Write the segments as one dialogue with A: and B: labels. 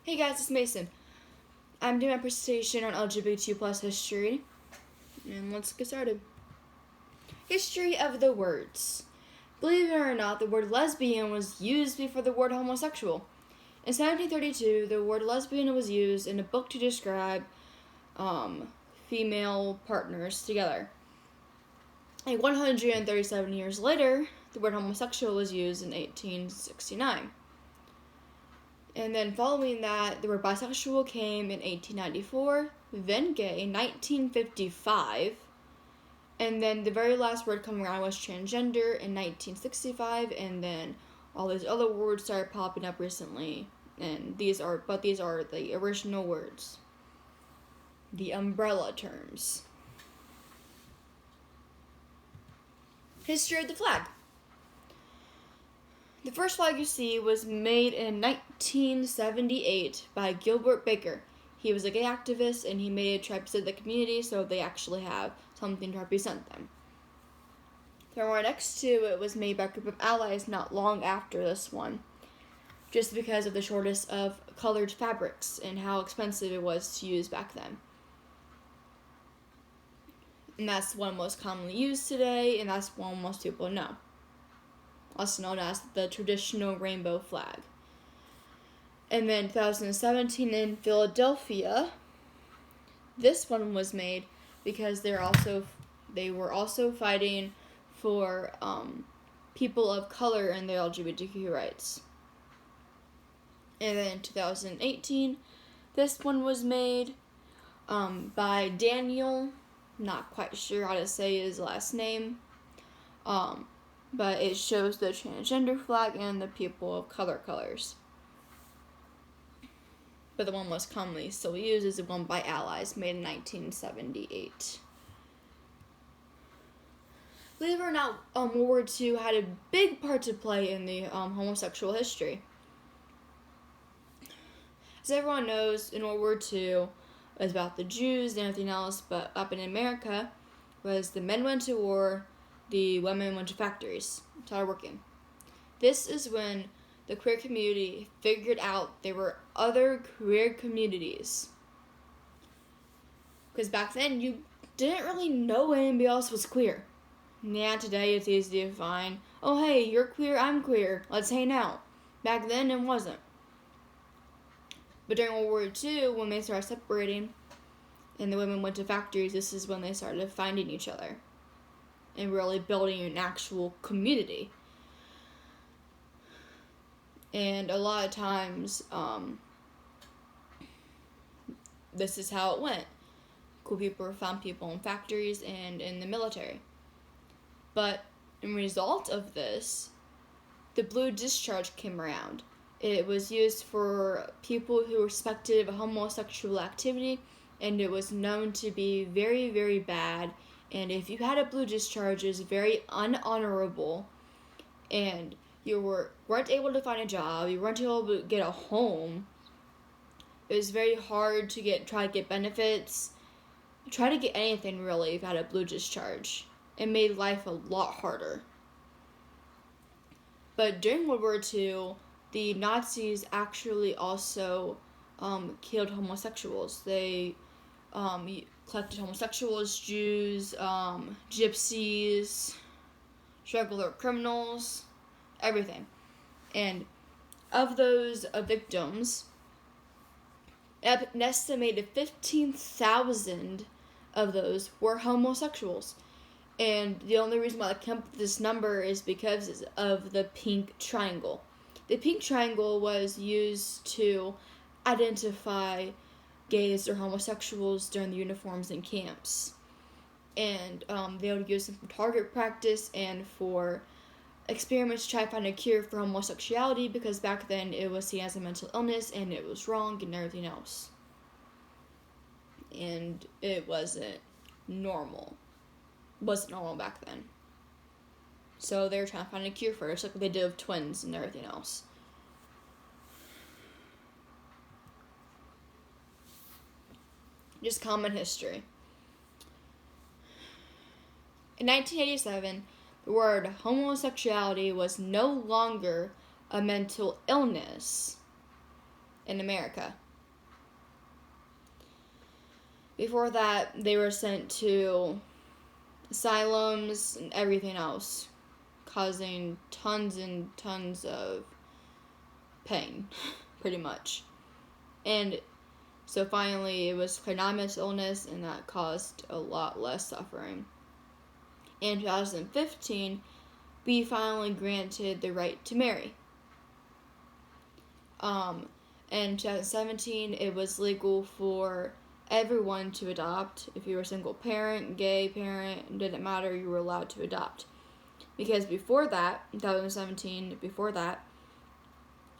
A: Hey guys, it's Mason. I'm doing my presentation on LGBT plus history, and let's get started. History of the words. Believe it or not, the word lesbian was used before the word homosexual. In 1732, the word lesbian was used in a book to describe female partners together. And 137 years later, the word homosexual was used in 1869. And then following that, the word bisexual came in 1894, then gay in 1955, and then the very last word coming around was transgender in 1965, and then all these other words started popping up recently, and these are the original words, the umbrella terms. History of the flag. The first flag you see was made in 1978 by Gilbert Baker. He was a gay activist and he made it to represent the community, so they actually have something to represent them. The one next to it was made by a group of allies not long after this one, just because of the shortage of colored fabrics and how expensive it was to use back then. And that's the one most commonly used today, and that's one most people know, also known as the traditional rainbow flag. And then 2017 in Philadelphia, this one was made because they were also fighting for people of color and their LGBTQ rights. And then in 2018, this one was made by Daniel, not quite sure how to say his last name, but it shows the transgender flag and the people of color colors. But the one most commonly still used is the one by allies, made in 1978. Believe it or not, World War II had a big part to play in the homosexual history. As everyone knows, in World War II, it was about the Jews and everything else, but up in America, was the men went to war, the women went to factories, started working. This is when the queer community figured out there were other queer communities. Because back then, you didn't really know anybody else was queer. Yeah, today it's easy to find, oh hey, you're queer, I'm queer, let's hang out. Back then, it wasn't. But during World War II, when they started separating and the women went to factories, this is when they started finding each other and really building an actual community. And a lot of times, this is how it went. Cool people found people in factories and in the military. But in result of this, the blue discharge came around. It was used for people who were suspected of homosexual activity, and it was known to be very, very bad. And if you had a blue discharge, it was very unhonorable, and you weren't able to find a job, you weren't able to get a home. It was very hard to try to get benefits, try to get anything really if you had a blue discharge. It made life a lot harder. But during World War II, the Nazis actually also killed homosexuals. They collected homosexuals, Jews, gypsies, regular criminals, everything. And of those victims, an estimated 15,000 of those were homosexuals. And the only reason why I came up with this number is because of the pink triangle. The pink triangle was used to identify gays or homosexuals during the uniforms in camps. And they would use them for target practice and for experiments to try to find a cure for homosexuality, because back then it was seen as a mental illness and it was wrong and everything else. And it wasn't normal. Wasn't normal back then. So they were trying to find a cure for it, just like what they did with twins and everything else. Just common history. In 1987, the word homosexuality was no longer a mental illness. in America. Before that, they were sent to asylums and everything else, causing tons and tons of pain, pretty much. And so finally, it was cognatus illness, and that caused a lot less suffering. In 2015, we finally granted the right to marry. In 2017, it was legal for everyone to adopt. If you were a single parent, gay parent, it didn't matter, you were allowed to adopt. Because before that, in 2017,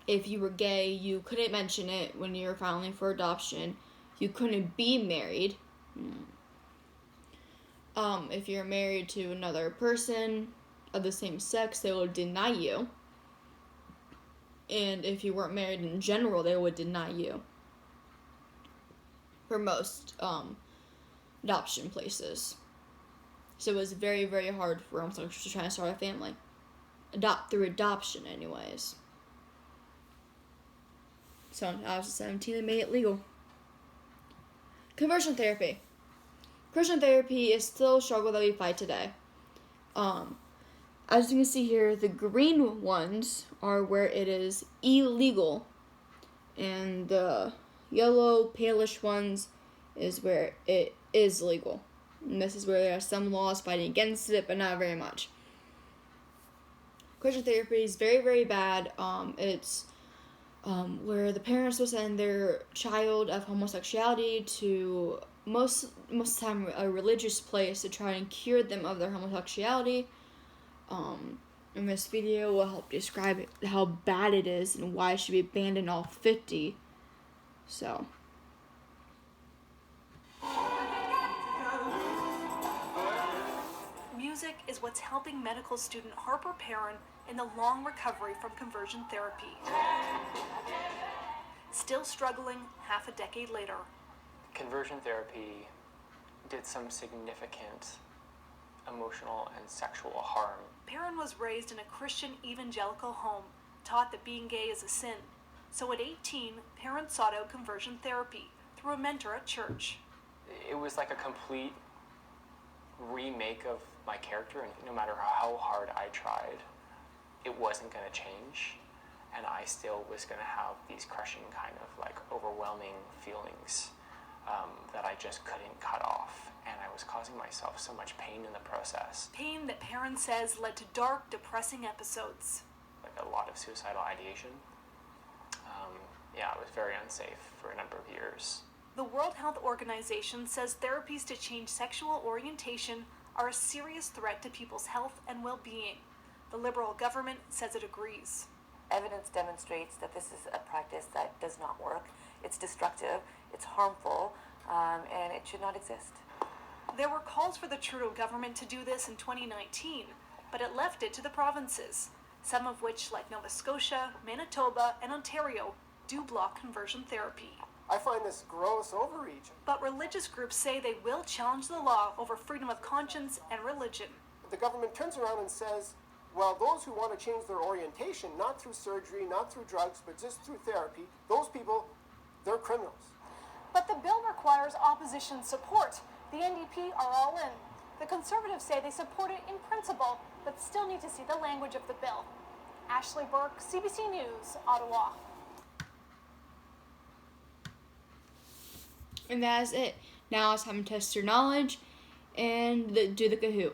A: if you were gay, you couldn't mention it when you were filing for adoption. You couldn't be married. If you're married to another person of the same sex, they would deny you. And if you weren't married in general, they would deny you. For most adoption places. So it was very, very hard for homosexuals to try and start a family. Through adoption, anyways. So in 2017, they made it legal. Conversion therapy. Conversion therapy is still a struggle that we fight today. As you can see here, the green ones are where it is illegal, and the yellow, palish ones is where it is legal. And this is where there are some laws fighting against it, but not very much. Conversion therapy is very, very bad. It's where the parents will send their child of homosexuality to most of the time a religious place to try and cure them of their homosexuality. And this video will help describe how bad it is and why it should be banned in all 50. So.
B: Music is what's helping medical student Harper Perrin in the long recovery from conversion therapy. Still struggling half a decade later.
C: Conversion therapy did some significant emotional and sexual harm.
B: Perrin was raised in a Christian evangelical home, taught that being gay is a sin. So at 18, Perrin sought out conversion therapy through a mentor at church.
C: It was like a complete remake of my character, and no matter how hard I tried, it wasn't going to change, and I still was going to have these crushing kind of like overwhelming feelings that I just couldn't cut off, and I was causing myself so much pain in the process.
B: Pain that Perrin says led to dark, depressing episodes.
C: Like a lot of suicidal ideation. It was very unsafe for a number of years.
B: The World Health Organization says therapies to change sexual orientation are a serious threat to people's health and well-being. The Liberal government says it agrees.
D: Evidence demonstrates that this is a practice that does not work. It's destructive, it's harmful, and it should not exist.
B: There were calls for the Trudeau government to do this in 2019, but it left it to the provinces, some of which, like Nova Scotia, Manitoba, and Ontario, do block conversion therapy.
E: I find this gross overreach.
B: But religious groups say they will challenge the law over freedom of conscience and religion.
E: The government turns around and says, well, those who want to change their orientation, not through surgery, not through drugs, but just through therapy, those people, they're criminals.
F: But the bill requires opposition support. The NDP are all in. The Conservatives say they support it in principle, but still need to see the language of the bill. Ashley Burke, CBC News, Ottawa.
A: And that is it. Now it's time to test your knowledge and do the Kahoot.